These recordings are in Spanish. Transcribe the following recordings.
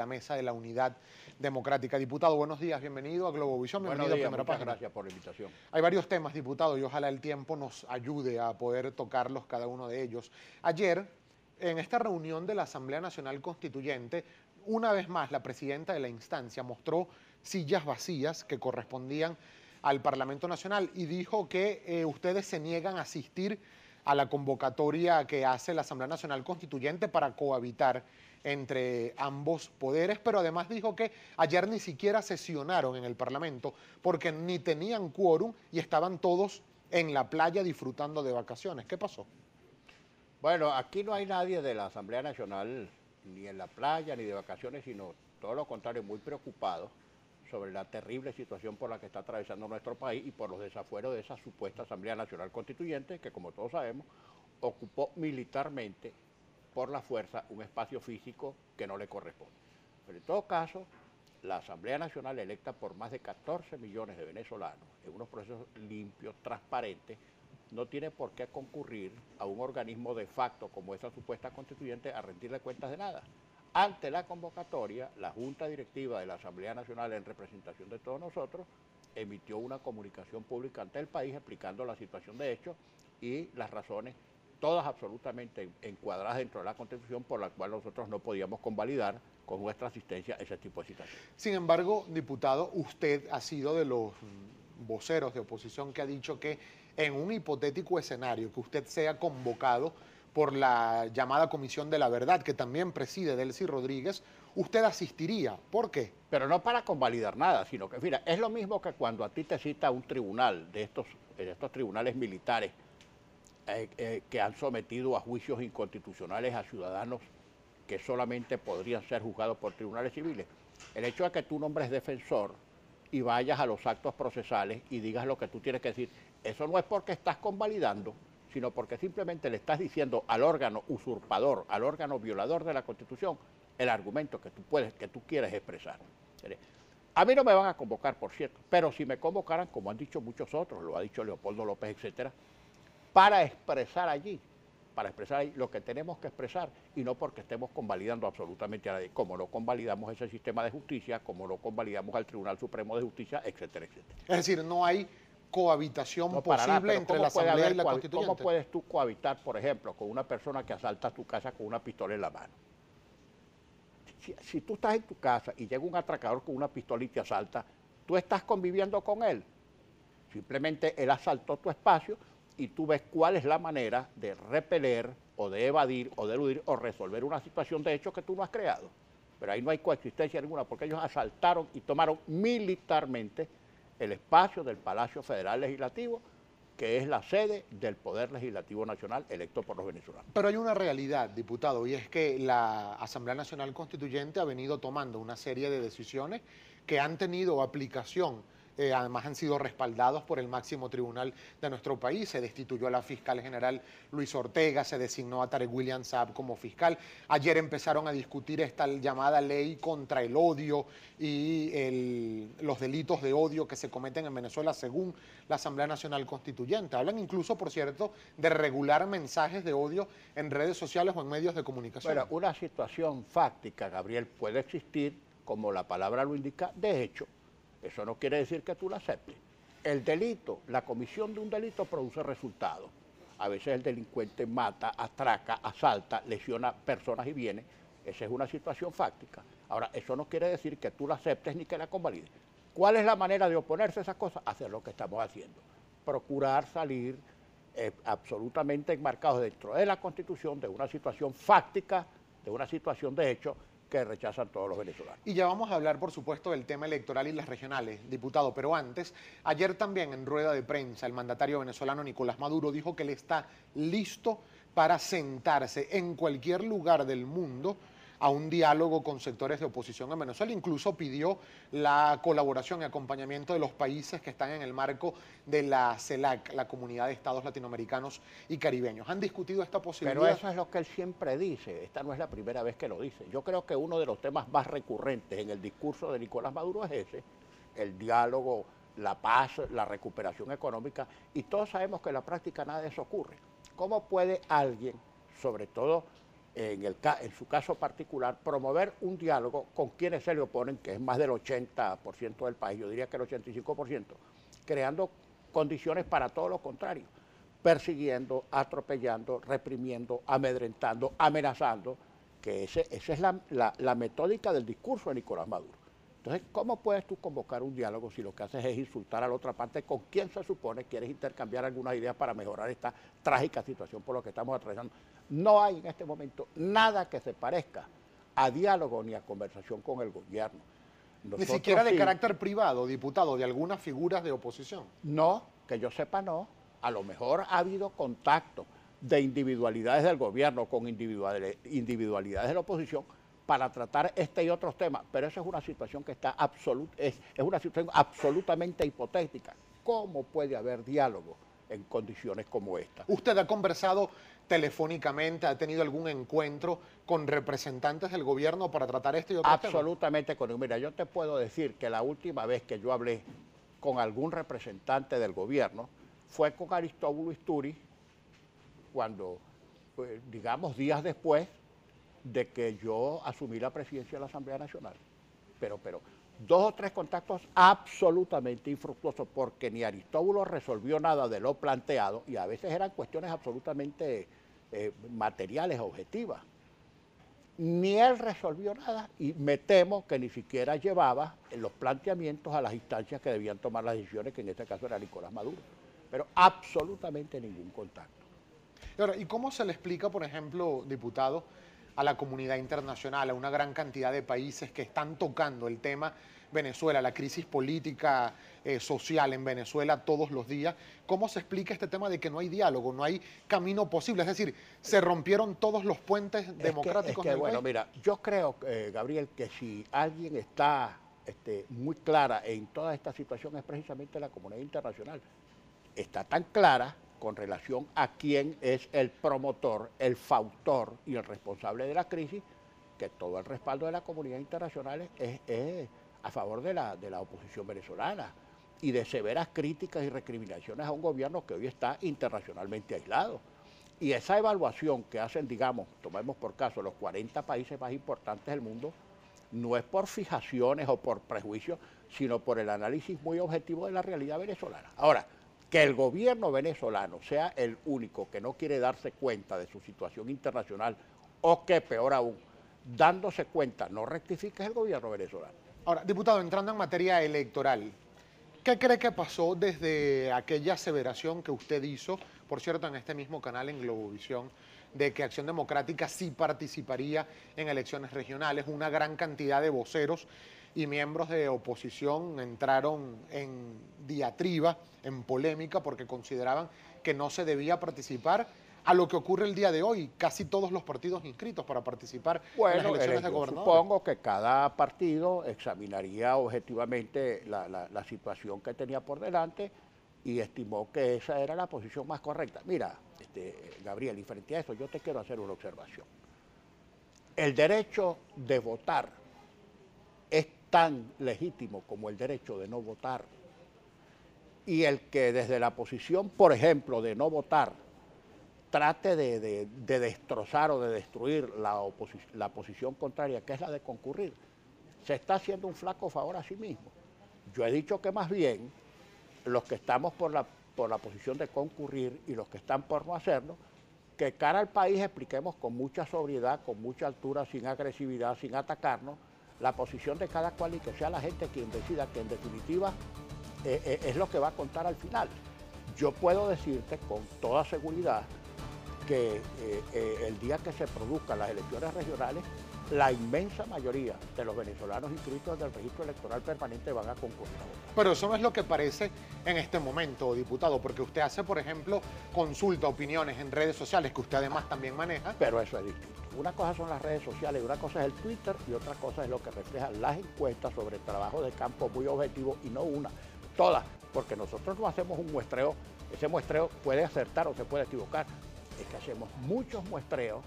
la Mesa de la Unidad Democrática. Diputado, buenos días, bienvenido a Globovisión, bienvenido a Primera Página. Gracias por la invitación. Hay varios temas, diputado, y ojalá el tiempo nos ayude a poder tocarlos cada uno de ellos. Ayer, en esta reunión de la Asamblea Nacional Constituyente, una vez más la presidenta de la instancia mostró sillas vacías que correspondían al Parlamento Nacional y dijo que ustedes se niegan a asistir a la convocatoria que hace la Asamblea Nacional Constituyente para cohabitar entre ambos poderes, pero además dijo que ayer ni siquiera sesionaron en el Parlamento porque ni tenían quórum y estaban todos en la playa disfrutando de vacaciones. ¿Qué pasó? Bueno, aquí no hay nadie de la Asamblea Nacional ni en la playa ni de vacaciones, sino todo lo contrario, muy preocupado sobre la terrible situación por la que está atravesando nuestro país y por los desafueros de esa supuesta Asamblea Nacional Constituyente que, como todos sabemos, ocupó militarmente por la fuerza un espacio físico que no le corresponde. Pero en todo caso, la Asamblea Nacional, electa por más de 14 millones de venezolanos, en unos procesos limpios, transparentes, no tiene por qué concurrir a un organismo de facto como esa supuesta constituyente a rendirle cuentas de nada. Ante la convocatoria, la Junta Directiva de la Asamblea Nacional, en representación de todos nosotros, emitió una comunicación pública ante el país explicando la situación de hecho y las razones, todas absolutamente encuadradas dentro de la Constitución, por la cual nosotros no podíamos convalidar con nuestra asistencia ese tipo de situación. Sin embargo, diputado, usted ha sido de los voceros de oposición que ha dicho que en un hipotético escenario que usted sea convocado por la llamada Comisión de la Verdad, que también preside Delcy Rodríguez, usted asistiría. ¿Por qué? Pero no para convalidar nada, sino que, mira, es lo mismo que cuando a ti te cita un tribunal de estos tribunales militares que han sometido a juicios inconstitucionales a ciudadanos que solamente podrían ser juzgados por tribunales civiles. El hecho de que tú nombres defensor y vayas a los actos procesales y digas lo que tú tienes que decir, eso no es porque estás convalidando, sino porque simplemente le estás diciendo al órgano usurpador, al órgano violador de la Constitución, el argumento que tú quieres expresar. A mí no me van a convocar, por cierto, pero si me convocaran, como han dicho muchos otros, lo ha dicho Leopoldo López, etcétera, para expresar allí lo que tenemos que expresar y no porque estemos convalidando absolutamente a nadie, como no convalidamos ese sistema de justicia, como no convalidamos al Tribunal Supremo de Justicia, etcétera, etcétera. Es decir, no hay cohabitación posible entre la Asamblea y la Constituyente. ¿Cómo puedes tú cohabitar, por ejemplo, con una persona que asalta tu casa con una pistola en la mano? Si tú estás en tu casa y llega un atracador con una pistola y te asalta, tú estás conviviendo con él. Simplemente él asaltó tu espacio y tú ves cuál es la manera de repeler o de evadir o de eludir o resolver una situación de hecho que tú no has creado. Pero ahí no hay coexistencia ninguna porque ellos asaltaron y tomaron militarmente el espacio del Palacio Federal Legislativo, que es la sede del Poder Legislativo Nacional electo por los venezolanos. Pero hay una realidad, diputado, y es que la Asamblea Nacional Constituyente ha venido tomando una serie de decisiones que han tenido aplicación, además han sido respaldados por el máximo tribunal de nuestro país. Se destituyó a la fiscal general Luis Ortega, se designó a Tarek William Saab como fiscal. Ayer empezaron a discutir esta llamada ley contra el odio y los delitos de odio que se cometen en Venezuela según la Asamblea Nacional Constituyente. Hablan incluso, por cierto, de regular mensajes de odio en redes sociales o en medios de comunicación. Bueno, una situación fáctica, Gabriel, puede existir, como la palabra lo indica, de hecho. Eso no quiere decir que tú la aceptes. El delito, la comisión de un delito produce resultados. A veces el delincuente mata, atraca, asalta, lesiona personas y bienes. Esa es una situación fáctica. Ahora, eso no quiere decir que tú la aceptes ni que la convalides. ¿Cuál es la manera de oponerse a esas cosas? Hacer lo que estamos haciendo. Procurar salir absolutamente enmarcados dentro de la Constitución de una situación fáctica, de una situación de hecho, que rechazan todos los venezolanos. Y ya vamos a hablar, por supuesto, del tema electoral y las regionales, diputado, pero antes, ayer también en rueda de prensa, el mandatario venezolano Nicolás Maduro dijo que él está listo para sentarse en cualquier lugar del mundo a un diálogo con sectores de oposición en Venezuela. Incluso pidió la colaboración y acompañamiento de los países que están en el marco de la CELAC, la Comunidad de Estados Latinoamericanos y Caribeños. ¿Han discutido esta posibilidad? Pero eso es lo que él siempre dice. Esta no es la primera vez que lo dice. Yo creo que uno de los temas más recurrentes en el discurso de Nicolás Maduro es ese, el diálogo, la paz, la recuperación económica, y todos sabemos que en la práctica nada de eso ocurre. ¿Cómo puede alguien, sobre todo en su caso particular, promover un diálogo con quienes se le oponen, que es más del 80% del país, yo diría que el 85%, creando condiciones para todo lo contrario, persiguiendo, atropellando, reprimiendo, amedrentando, amenazando, que esa es la metódica del discurso de Nicolás Maduro. Entonces, ¿cómo puedes tú convocar un diálogo si lo que haces es insultar a la otra parte con quien se supone quieres intercambiar algunas ideas para mejorar esta trágica situación por la que estamos atravesando? No hay en este momento nada que se parezca a diálogo ni a conversación con el gobierno. Ni siquiera de carácter privado, diputado, de algunas figuras de oposición. No, que yo sepa no. A lo mejor ha habido contacto de individualidades del gobierno con individualidades de la oposición para tratar este y otros temas, pero esa es una situación que está es una situación absolutamente hipotética. ¿Cómo puede haber diálogo en condiciones como esta? ¿Usted ha conversado telefónicamente, ha tenido algún encuentro con representantes del gobierno para tratar este y otros temas? Absolutamente. Mira, yo te puedo decir que la última vez que yo hablé con algún representante del gobierno fue con Aristóbulo Isturi, cuando, pues, digamos, días después de que yo asumí la presidencia de la Asamblea Nacional. Pero 2 o 3 contactos absolutamente infructuosos, porque ni Aristóbulo resolvió nada de lo planteado, y a veces eran cuestiones absolutamente materiales, objetivas. Ni él resolvió nada, y me temo que ni siquiera llevaba los planteamientos a las instancias que debían tomar las decisiones, que en este caso era Nicolás Maduro. Pero absolutamente ningún contacto. Ahora, ¿y cómo se le explica, por ejemplo, diputado, a la comunidad internacional, a una gran cantidad de países que están tocando el tema Venezuela, la crisis política, social en Venezuela todos los días? ¿Cómo se explica este tema de que no hay diálogo, no hay camino posible? Es decir, se rompieron todos los puentes democráticos del bueno, país. mira, yo creo, Gabriel, que si alguien está muy clara en toda esta situación es precisamente la comunidad internacional. Está tan clara con relación a quién es el promotor, el fautor y el responsable de la crisis, que todo el respaldo de la comunidad internacional es a favor de la oposición venezolana y de severas críticas y recriminaciones a un gobierno que hoy está internacionalmente aislado. Y esa evaluación que hacen, digamos, tomemos por caso los 40 países más importantes del mundo, no es por fijaciones o por prejuicios, sino por el análisis muy objetivo de la realidad venezolana. Ahora, que el gobierno venezolano sea el único que no quiere darse cuenta de su situación internacional, o que, peor aún, dándose cuenta, no rectifica, es el gobierno venezolano. Ahora, diputado, entrando en materia electoral, ¿qué cree que pasó desde aquella aseveración que usted hizo, por cierto, en este mismo canal, en Globovisión, de que Acción Democrática sí participaría en elecciones regionales? Una gran cantidad de voceros y miembros de oposición entraron en diatriba, en polémica, porque consideraban que no se debía participar, a lo que ocurre el día de hoy, casi todos los partidos inscritos para participar en las elecciones de gobernadores. Supongo que cada partido examinaría objetivamente la situación que tenía por delante y estimó que esa era la posición más correcta. Mira, Gabriel, y frente a eso yo te quiero hacer una observación. El derecho de votar es tan legítimo como el derecho de no votar. Y el que desde la posición, por ejemplo, de no votar, trate de destrozar o de destruir la posición contraria, que es la de concurrir, se está haciendo un flaco favor a sí mismo. Yo he dicho que más bien los que estamos por la posición de concurrir y los que están por no hacerlo, que cara al país expliquemos con mucha sobriedad, con mucha altura, sin agresividad, sin atacarnos, la posición de cada cual, y que sea la gente quien decida, que en definitiva es lo que va a contar al final. Yo puedo decirte con toda seguridad que el día que se produzcan las elecciones regionales, la inmensa mayoría de los venezolanos inscritos del registro electoral permanente van a concurrir a votar. Pero eso no es lo que parece en este momento, diputado, porque usted hace, por ejemplo, consulta, opiniones en redes sociales, que usted además también maneja. Pero eso es distinto. Una cosa son las redes sociales, una cosa es el Twitter y otra cosa es lo que reflejan las encuestas sobre el trabajo de campo muy objetivo, y no una, todas, porque nosotros no hacemos un muestreo, ese muestreo puede acertar o se puede equivocar, es que hacemos muchos muestreos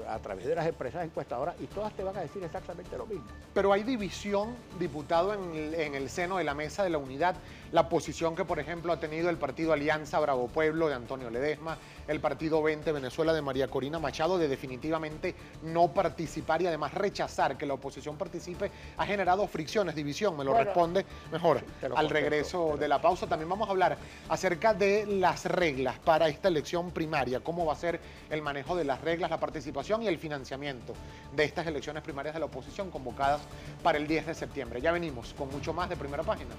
a través de las empresas encuestadoras y todas te van a decir exactamente lo mismo. Pero hay división, diputado, en el seno de la Mesa de la Unidad. La posición que, por ejemplo, ha tenido el partido Alianza Bravo Pueblo de Antonio Ledesma, el partido 20 Venezuela de María Corina Machado, de definitivamente no participar y además rechazar que la oposición participe, ha generado fricciones, división. Me lo responde mejor al regreso de la pausa. También vamos a hablar acerca de las reglas para esta elección primaria, cómo va a ser el manejo de las reglas, la participación y el financiamiento de estas elecciones primarias de la oposición convocadas para el 10 de septiembre. Ya venimos con mucho más de Primera Página.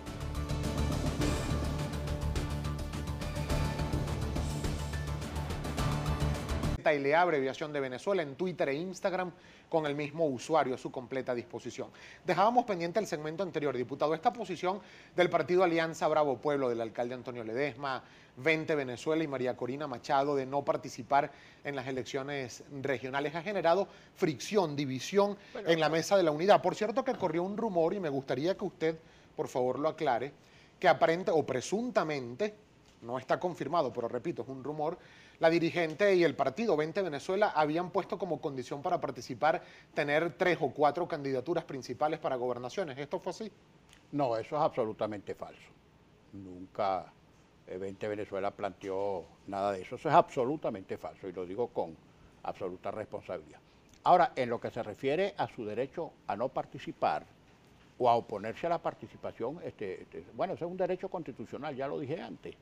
LA, abreviación de Venezuela, en Twitter e Instagram, con el mismo usuario a su completa disposición. Dejábamos pendiente el segmento anterior, diputado, esta posición del partido Alianza Bravo Pueblo, del alcalde Antonio Ledesma, 20 Venezuela y María Corina Machado, de no participar en las elecciones regionales, ha generado fricción, división en la Mesa de la Unidad. Por cierto que corrió un rumor, y me gustaría que usted, por favor, lo aclare, que aparente o presuntamente, no está confirmado, pero repito, es un rumor, la dirigente y el partido 20 Venezuela habían puesto como condición para participar tener 3 o 4 candidaturas principales para gobernaciones. ¿Esto fue así? No, eso es absolutamente falso. Nunca 20 Venezuela planteó nada de eso. Eso es absolutamente falso y lo digo con absoluta responsabilidad. Ahora, en lo que se refiere a su derecho a no participar o a oponerse a la participación, bueno, ese es un derecho constitucional, ya lo dije antes.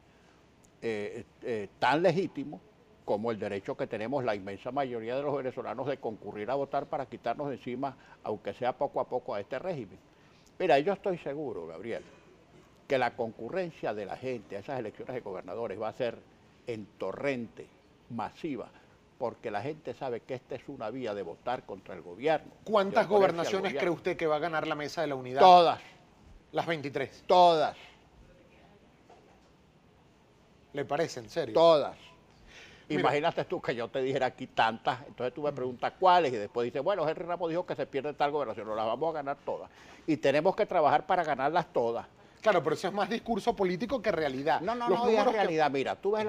Tan legítimo como el derecho que tenemos la inmensa mayoría de los venezolanos de concurrir a votar para quitarnos de encima, aunque sea poco a poco, a este régimen. Mira, yo estoy seguro, Gabriel, que la concurrencia de la gente a esas elecciones de gobernadores va a ser en torrente, masiva, porque la gente sabe que esta es una vía de votar contra el gobierno. ¿Cuántas gobernaciones cree usted que va a ganar la Mesa de la Unidad? Todas. Las 23. Todas. ¿Le parece, en serio? Todas. Mira, imagínate tú que yo te dijera aquí tantas, entonces tú me preguntas cuáles y después dices, bueno, Henry Ramos dijo que se pierde tal gobernación, no las vamos a ganar todas. Y tenemos que trabajar para ganarlas todas. Claro, pero eso es más discurso político que realidad. No, es realidad. Mira, tú ves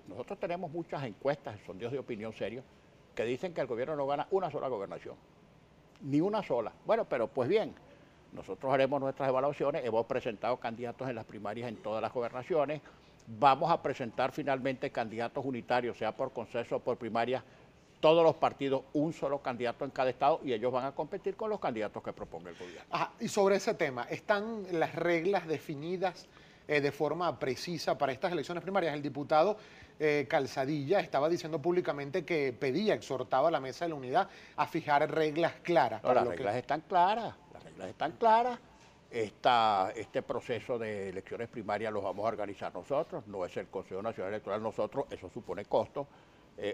nosotros tenemos muchas encuestas, sondeos de opinión serios, que dicen que el gobierno no gana una sola gobernación. Ni una sola. Bueno, pero pues bien, nosotros haremos nuestras evaluaciones, hemos presentado candidatos en las primarias en todas las gobernaciones, vamos a presentar finalmente candidatos unitarios, sea por consenso o por primaria, todos los partidos, un solo candidato en cada estado, y ellos van a competir con los candidatos que proponga el gobierno. Y sobre ese tema, ¿están las reglas definidas de forma precisa para estas elecciones primarias? El diputado Calzadilla estaba diciendo públicamente que pedía, exhortaba a la Mesa de la Unidad a fijar reglas claras. No, las reglas están claras, las reglas están claras. Este proceso de elecciones primarias los vamos a organizar nosotros, no es el Consejo Nacional Electoral nosotros, eso supone costos,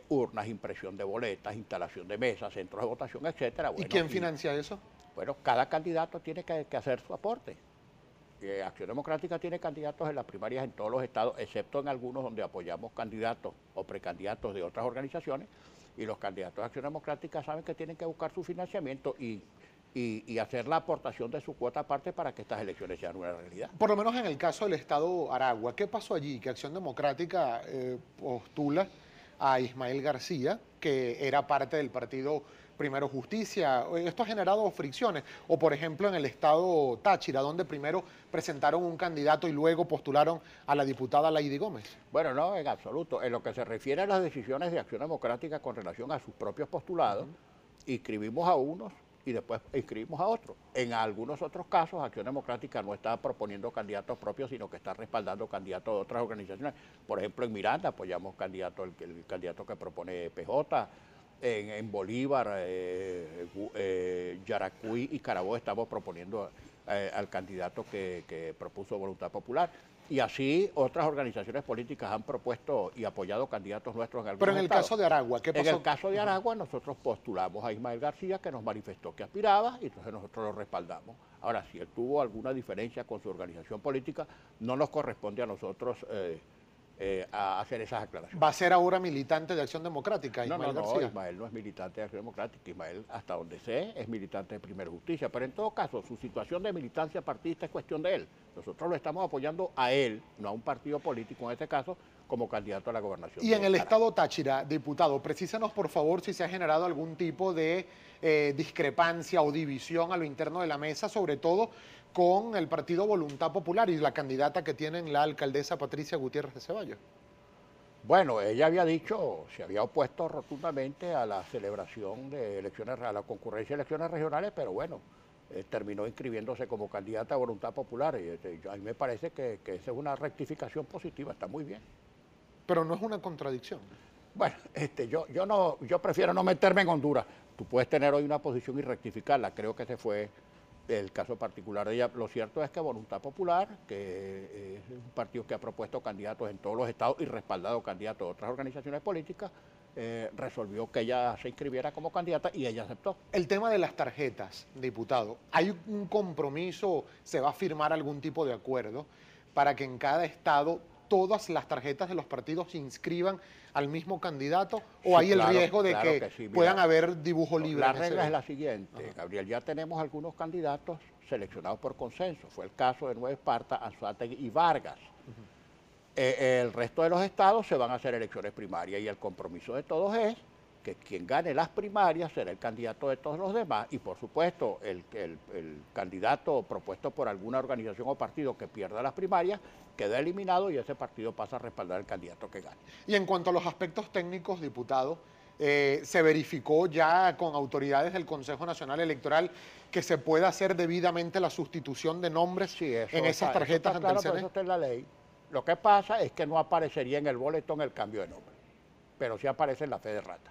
urnas, impresión de boletas, instalación de mesas, centros de votación, etcétera. Bueno, ¿y quién financia eso? Bueno, cada candidato tiene que hacer su aporte. Acción Democrática tiene candidatos en las primarias en todos los estados, excepto en algunos donde apoyamos candidatos o precandidatos de otras organizaciones, y los candidatos de Acción Democrática saben que tienen que buscar su financiamiento y hacer la aportación de su cuota aparte para que estas elecciones sean una realidad. Por lo menos en el caso del estado Aragua, ¿qué pasó allí? Que Acción Democrática postula a Ismael García, que era parte del partido Primero Justicia. Esto ha generado fricciones. O por ejemplo en el estado Táchira, donde primero presentaron un candidato y luego postularon a la diputada Lady Gómez. Bueno, no, en absoluto. En lo que se refiere a las decisiones de Acción Democrática con relación a sus propios postulados, inscribimos a unos y después inscribimos a otros. En algunos otros casos, Acción Democrática no está proponiendo candidatos propios, sino que está respaldando candidatos de otras organizaciones. Por ejemplo, en Miranda apoyamos el candidato que propone PJ, en Bolívar, Yaracuy y Carabobo estamos proponiendo al candidato que propuso Voluntad Popular. Y así otras organizaciones políticas han propuesto y apoyado candidatos nuestros en algunos Pero en el estados. Caso de Aragua, ¿qué pasó? En el caso de Aragua nosotros postulamos a Ismael García, que nos manifestó que aspiraba, y entonces nosotros lo respaldamos. Ahora, si él tuvo alguna diferencia con su organización política, no nos corresponde a nosotros a hacer esas aclaraciones. ¿Va a ser ahora militante de Acción Democrática, Ismael García? No, Ismael no es militante de Acción Democrática. Ismael, hasta donde sé, es militante de Primero Justicia. Pero en todo caso, su situación de militancia partidista es cuestión de él. Nosotros lo estamos apoyando a él, no a un partido político en este caso, como candidato a la gobernación. Y en el Caracas. estado Táchira, diputado, precísanos por favor si se ha generado algún tipo de discrepancia o división a lo interno de la mesa, sobre todo con el partido Voluntad Popular y la candidata que tienen la alcaldesa Patricia Gutiérrez de Ceballos. Bueno, ella había dicho, se había opuesto rotundamente a la celebración de elecciones, a la concurrencia de elecciones regionales, pero bueno, terminó inscribiéndose como candidata a Voluntad Popular. Y a mí me parece que esa es una rectificación positiva, está muy bien. Pero no es una contradicción. Bueno, yo prefiero no meterme en Honduras. Tú puedes tener hoy una posición y rectificarla. Creo que ese fue el caso particular de ella. Lo cierto es que Voluntad Popular, que es un partido que ha propuesto candidatos en todos los estados y respaldado candidatos de otras organizaciones políticas, resolvió que ella se inscribiera como candidata y ella aceptó. El tema de las tarjetas, diputado, ¿hay un compromiso, se va a firmar algún tipo de acuerdo para que en cada estado todas las tarjetas de los partidos se inscriban al mismo candidato o Sí, hay el claro, riesgo de claro que sí, mira, puedan haber dibujo libre? La en ese- regla es la siguiente, Gabriel, ya tenemos algunos candidatos seleccionados por consenso. Fue el caso de Nueva Esparta, Anzoátegui y Vargas. El resto de los estados se van a hacer elecciones primarias y el compromiso de todos es que quien gane las primarias será el candidato de todos los demás y por supuesto el candidato propuesto por alguna organización o partido que pierda las primarias queda eliminado y ese partido pasa a respaldar al candidato que gane. Y en cuanto a los aspectos técnicos, diputado, se verificó ya con autoridades del Consejo Nacional Electoral que se pueda hacer debidamente la sustitución de nombres Sí, eso en esas tarjetas está ante el claro, pero CNE. eso está en la ley. Lo que pasa es que no aparecería en el boletón el cambio de nombre, pero sí aparece en la fe de rata.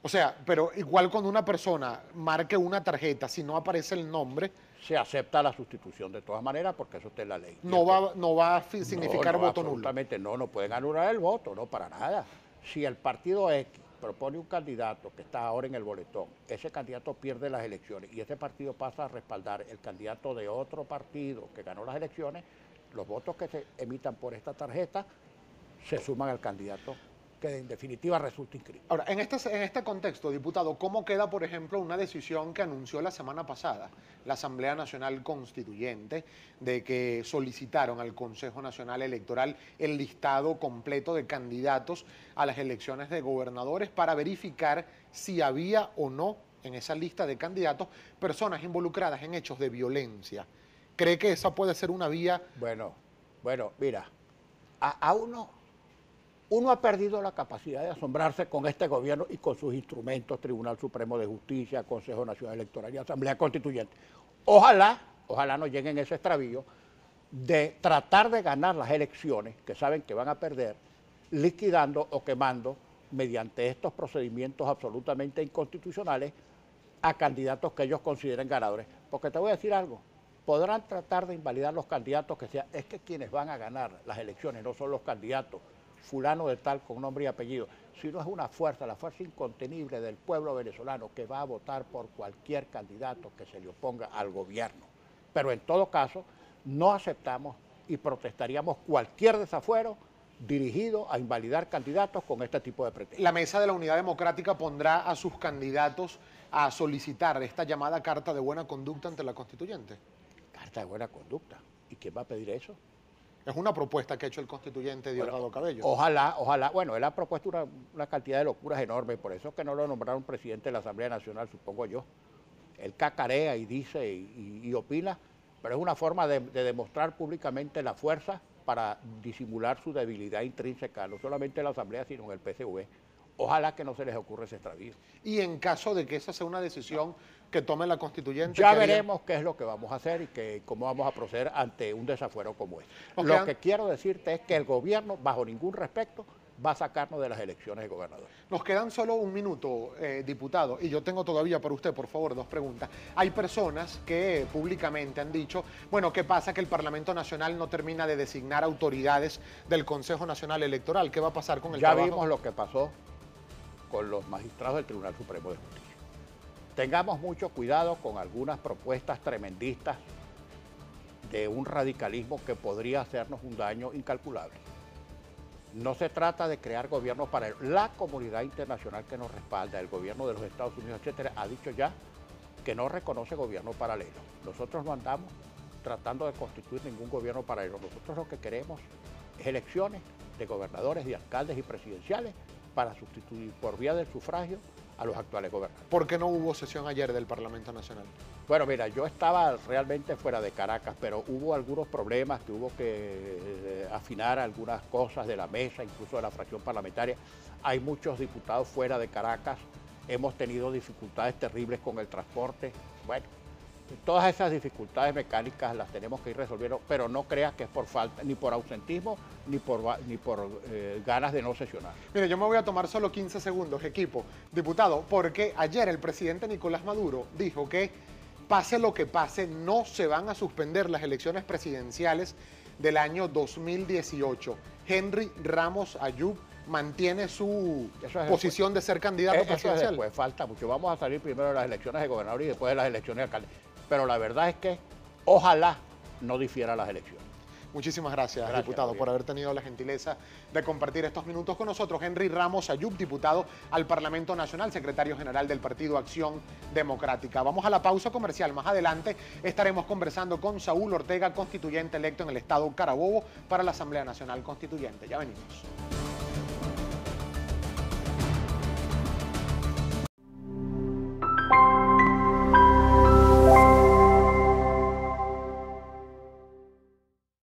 O sea, pero igual cuando una persona marque una tarjeta, si no aparece el nombre, Se acepta la sustitución de todas maneras porque eso está en la ley. no va a significar No, voto nulo. absolutamente no pueden anular el voto, no, para nada. Si el partido X propone un candidato que está ahora en el boletón, ese candidato pierde las elecciones y ese partido pasa a respaldar el candidato de otro partido que ganó las elecciones, los votos que se emitan por esta tarjeta se suman al candidato que en definitiva resulta inscrito. Ahora, en este contexto, diputado, ¿cómo queda, por ejemplo, una decisión que anunció la semana pasada la Asamblea Nacional Constituyente de que solicitaron al Consejo Nacional Electoral el listado completo de candidatos a las elecciones de gobernadores para verificar si había o no en esa lista de candidatos personas involucradas en hechos de violencia? ¿Cree que esa puede ser una vía? Bueno, mira, a uno ha perdido la capacidad de asombrarse con este gobierno y con sus instrumentos, Tribunal Supremo de Justicia, Consejo Nacional Electoral y Asamblea Constituyente. Ojalá no lleguen a ese extravío de tratar de ganar las elecciones, que saben que van a perder, liquidando o quemando, mediante estos procedimientos absolutamente inconstitucionales, a candidatos que ellos consideren ganadores. Porque te voy a decir algo, podrán tratar de invalidar los candidatos que sean, es que quienes van a ganar las elecciones no son los candidatos fulano de tal con nombre y apellido, sino es una fuerza, la fuerza incontenible del pueblo venezolano que va a votar por cualquier candidato que se le oponga al gobierno. Pero en todo caso, no aceptamos y protestaríamos cualquier desafuero dirigido a invalidar candidatos con este tipo de pretextos. La Mesa de la Unidad Democrática pondrá a sus candidatos a solicitar esta llamada carta de buena conducta ante la Constituyente. Carta de buena conducta. ¿Y quién va a pedir eso? Es una propuesta que ha hecho el constituyente Diosdado Cabello. Ojalá, bueno, él ha propuesto una cantidad de locuras enormes, por eso es que no lo nombraron presidente de la Asamblea Nacional, supongo yo. Él cacarea y dice y opina, pero es una forma de demostrar públicamente la fuerza para disimular su debilidad intrínseca, no solamente en la Asamblea, sino en el PCV. Ojalá que no se les ocurra ese extravío. Y en caso de que esa sea una decisión que tome la constituyente... Ya veremos qué es lo que vamos a hacer y cómo vamos a proceder ante un desafuero como este. Lo que quiero decirte es que el gobierno, bajo ningún respecto, va a sacarnos de las elecciones de gobernadores. Nos quedan solo un minuto, diputado, y yo tengo todavía para usted, por favor, dos preguntas. Hay personas que públicamente han dicho, bueno, ¿qué pasa? Que el Parlamento Nacional no termina de designar autoridades del Consejo Nacional Electoral. ¿Qué va a pasar con el trabajo? Ya vimos lo que pasó con los magistrados del Tribunal Supremo de Justicia. Tengamos mucho cuidado con algunas propuestas tremendistas de un radicalismo que podría hacernos un daño incalculable. No se trata de crear gobiernos paralelos. La comunidad internacional que nos respalda, el gobierno de los Estados Unidos, etcétera, ha dicho ya que no reconoce gobierno paralelo. Nosotros no andamos tratando de constituir ningún gobierno paralelo. Nosotros lo que queremos es elecciones de gobernadores, de alcaldes y presidenciales para sustituir por vía del sufragio a los actuales gobernantes. ¿Por qué no hubo sesión ayer del Parlamento Nacional? Bueno, mira, yo estaba realmente fuera de Caracas, pero hubo algunos problemas que hubo que afinar algunas cosas de la mesa, incluso de la fracción parlamentaria. Hay muchos diputados fuera de Caracas, hemos tenido dificultades terribles con el transporte. Bueno, todas esas dificultades mecánicas las tenemos que ir resolviendo, pero no creas que es por falta, ni por ausentismo, ni por ganas de no sesionar. Mire, yo me voy a tomar solo 15 segundos, equipo. Diputado, porque ayer el presidente Nicolás Maduro dijo que pase lo que pase, no se van a suspender las elecciones presidenciales del año 2018. Henry Ramos Ayub mantiene su posición de ser candidato presidencial. Después falta mucho. Vamos a salir primero de las elecciones de gobernador y después de las elecciones de alcalde. Pero la verdad es que ojalá no difiera las elecciones. Muchísimas gracias, diputado, por haber tenido la gentileza de compartir estos minutos con nosotros. Henry Ramos Ayub, diputado al Parlamento Nacional, secretario general del Partido Acción Democrática. Vamos a la pausa comercial. Más adelante estaremos conversando con Saúl Ortega, constituyente electo en el estado Carabobo para la Asamblea Nacional Constituyente. Ya venimos.